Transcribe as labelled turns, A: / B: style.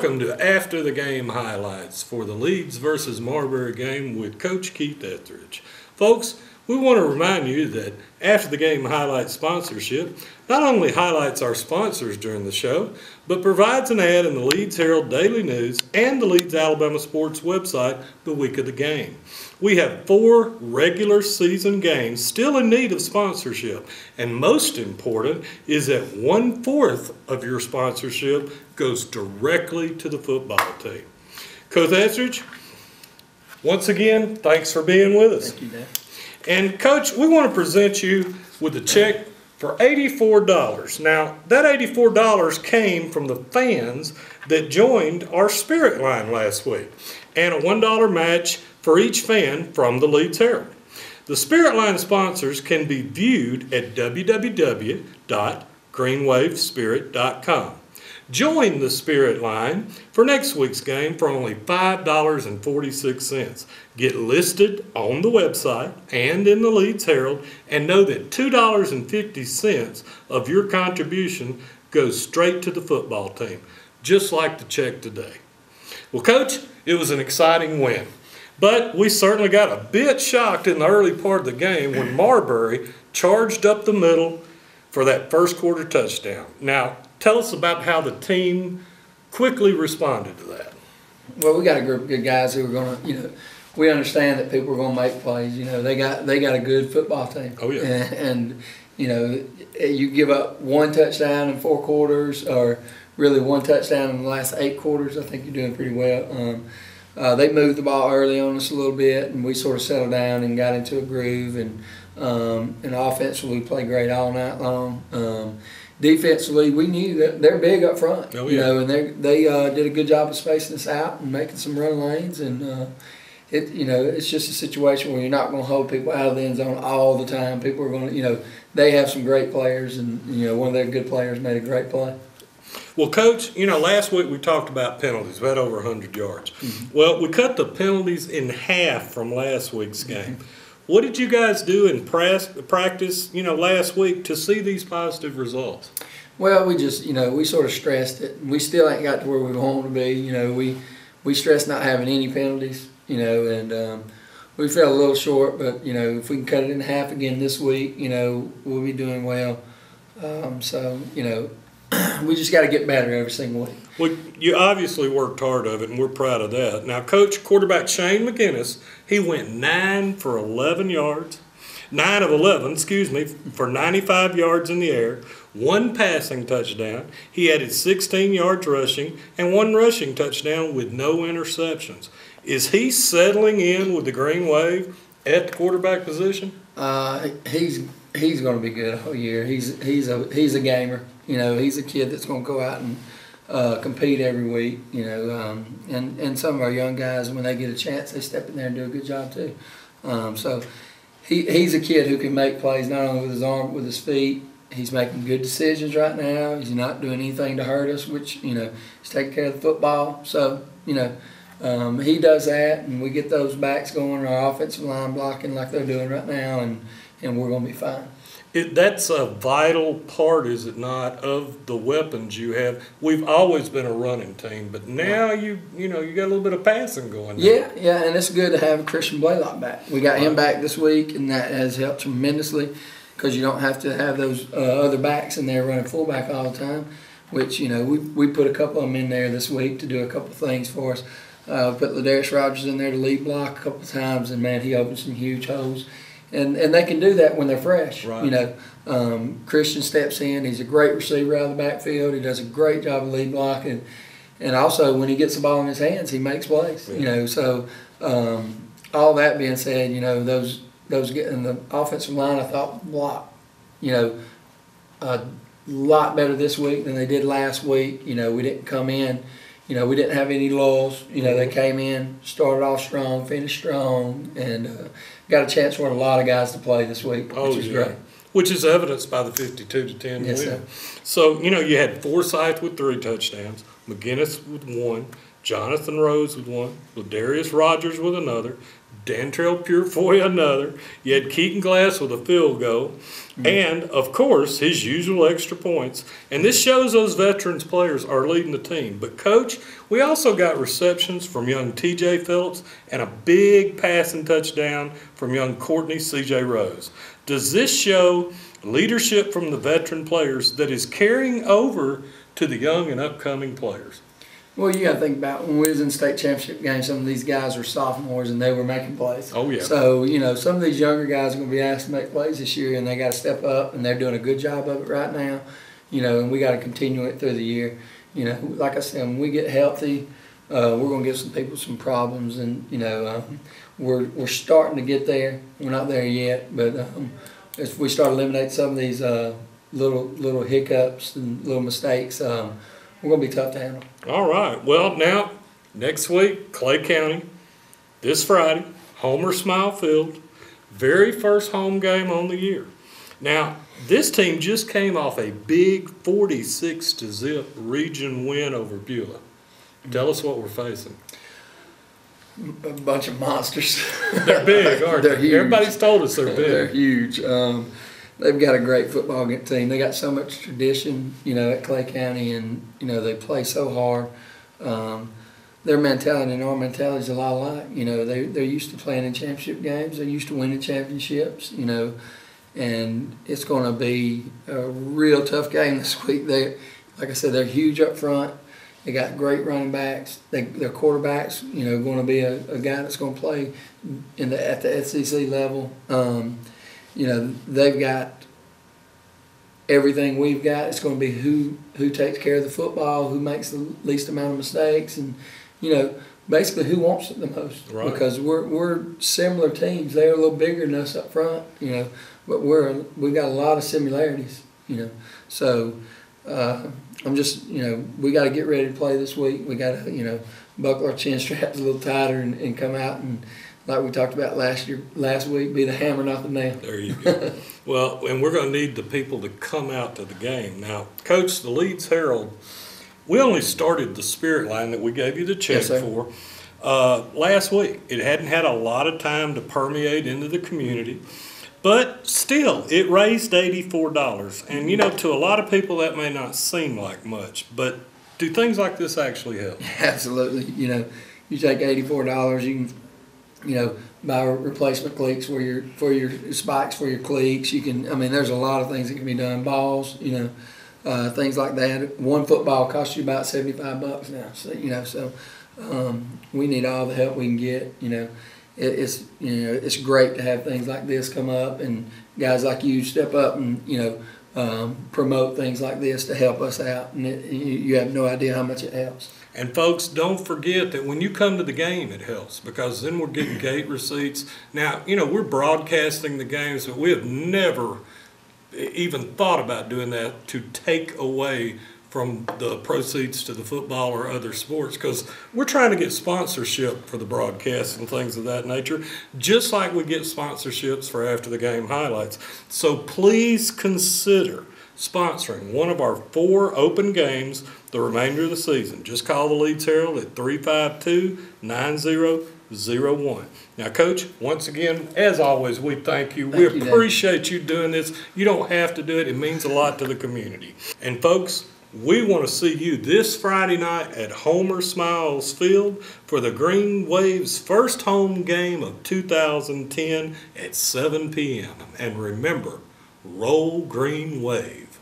A: welcome to After the Game Highlights for the Leeds versus Marbury game with Coach Keith Etheredge. Folks, we want to remind you that After the Game Highlights sponsorship not only highlights our sponsors during the show, but provides an ad in the Leeds Herald Daily News and the Leeds Alabama Sports website the week of the game. We have 4 regular season games still in need of sponsorship, and most important is that 1/4 of your sponsorship goes directly to the football team. Coach Etheredge, once again, thanks for being with us.
B: Thank you, Dan.
A: And Coach, we want to present you with a check for $84. Now, that $84 came from the fans that joined our Spirit Line last week, and a $1 match for each fan from the Leeds Herald. The Spirit Line sponsors can be viewed at www.greenwavespirit.com. Join the Spirit Line for next week's game for only $5.46. Get listed on the website and in the Leeds Herald, and know that $2.50 of your contribution goes straight to the football team, just like the check today. Well, Coach, it was an exciting win, but we certainly got a bit shocked in the early part of the game when Marbury charged up the middle for that first quarter touchdown. Now, tell us about how the team quickly responded to that.
B: Well, we got a group of good guys who are going to, we understand that people are going to make plays. They got a good football team.
A: Oh, yeah.
B: And you give up 1 touchdown in 4 quarters, or really 1 touchdown in the last 8 quarters, I think you're doing pretty well. They moved the ball early on us a little bit, and we sort of settled down and got into a groove. And offensively, we played great all night long. Defensively, we knew that they're big up front,
A: oh, yeah.
B: And they did a good job of spacing us out and making some run lanes. And it's just a situation where you're not going to hold people out of the end zone all the time. People are going to, they have some great players, and one of their good players made a great play.
A: Well, Coach, last week we talked about penalties. We had over 100 yards.
B: Mm-hmm.
A: Well, we cut the penalties in half from last week's game. What did you guys do in practice, last week to see these positive results?
B: Well, we just, we sort of stressed it. We still ain't got to where we want to be. We stressed not having any penalties, and we fell a little short. But, if we can cut it in half again this week, we'll be doing well. We just got to get better every single week.
A: Well, you obviously worked hard of it, and we're proud of that. Now, Coach, quarterback Shane McGinnis, he went 9 of 11, for 95 yards in the air, 1 passing touchdown. He added 16 yards rushing and 1 rushing touchdown with no interceptions. Is he settling in with the Green Wave at the quarterback position?
B: He's going to be good all year. He's a gamer. He's a kid that's going to go out and compete every week. And some of our young guys, when they get a chance, they step in there and do a good job too. So he's a kid who can make plays not only with his arm but with his feet. He's making good decisions right now. He's not doing anything to hurt us, which he's taking care of the football. So he does that, and we get those backs going, our offensive line blocking like they're doing right now, and we're going to be fine.
A: That's a vital part, is it not, of the weapons you have? We've always been a running team, but now you got a little bit of passing going.
B: Yeah, and it's good to have Christian Blaylock back. We got him back this week, and that has helped tremendously because you don't have to have those other backs in there running fullback all the time, which, we put a couple of them in there this week to do a couple of things for us. Put Ladarius Rogers in there to lead block a couple of times, and, man, he opened some huge holes. And they can do that when they're fresh.
A: Right.
B: Christian steps in. He's a great receiver out of the backfield. He does a great job of lead blocking. And also, when he gets the ball in his hands, he makes plays.
A: Yeah.
B: So all that being said, those getting the offensive line, I thought, blocked, a lot better this week than they did last week. We didn't come in. We didn't have any lulls. They came in, started off strong, finished strong, and got a chance for a lot of guys to play this week, which is great.
A: Which is evidenced by the 52-10
B: yes,
A: win.
B: Sir.
A: So, you had Forsyth with 3 touchdowns, McGinnis with 1, Jonathan Rose with one, Ladarius Rogers with another, Dantrell Purefoy another. You had Keaton Glass with a field goal, and of course his usual extra points. And this shows those veterans players are leading the team. But Coach, we also got receptions from young T.J. Phillips and a big passing touchdown from young Courtney C.J. Rose. Does this show leadership from the veteran players that is carrying over to the young and upcoming players?
B: Well, you got to think about when we was in state championship games, some of these guys were sophomores and they were making plays.
A: Oh, yeah.
B: So, some of these younger guys are going to be asked to make plays this year, and they got to step up, and they're doing a good job of it right now. And we got to continue it through the year. Like I said, when we get healthy, we're going to give some people some problems, and, we're starting to get there. We're not there yet, but if we start eliminating some of these little hiccups and little mistakes, we're going to be tough to handle.
A: All right. Well, now, next week, Clay County, this Friday, Homer Smile Field, very first home game on the year. Now, this team just came off a big 46-0 region win over Beulah. Tell us what we're facing.
B: A bunch of monsters.
A: They're big, aren't
B: They're
A: they?
B: huge.
A: Everybody's told us they're big.
B: They're huge. They've got a great football team. They got so much tradition, at Clay County, and they play so hard. Their mentality and our mentality is a lot alike. They're used to playing in championship games. They're used to winning championships. And it's going to be a real tough game this week. Like I said, they're huge up front. They got great running backs. Their quarterbacks, going to be a guy that's going to play at the SEC level. They've got everything we've got. It's going to be who takes care of the football, who makes the least amount of mistakes, and basically who wants it the most.
A: Right.
B: Because we're similar teams. They're a little bigger than us up front, but we've got a lot of similarities. So I'm just we got to get ready to play this week. We got to buckle our chin straps a little tighter and come out and, like we talked about last week, be the hammer, not the nail.
A: There you go. Well, and we're going to need the people to come out to the game. Now, Coach, the Leeds Herald, we only started the Spirit Line that we gave you the check for last week. It hadn't had a lot of time to permeate into the community. But still, it raised $84. And, to a lot of people that may not seem like much. But do things like this actually help?
B: Absolutely. You take $84, you can buy replacement cleats for your spikes for your cleats. You can, there's a lot of things that can be done. Balls, things like that. One football costs you about $75 now. So, we need all the help we can get. It's great to have things like this come up and guys like you step up and promote things like this to help us out. And you have no idea how much it helps.
A: And folks, don't forget that when you come to the game, it helps, because then we're getting gate receipts. Now, we're broadcasting the games, but we have never even thought about doing that to take away from the proceeds to the football or other sports, because we're trying to get sponsorship for the broadcast and things of that nature, just like we get sponsorships for after the game highlights. So please consider sponsoring one of our 4 open games the remainder of the season. Just call the Leeds Herald at 352-9001. Now, Coach, once again, as always, we thank you. We appreciate you doing this. You don't have to do it. It means a lot to the community. And, folks, we want to see you this Friday night at Homer Smiles Field for the Green Wave's first home game of 2010 at 7 p.m. And remember, roll Green Wave.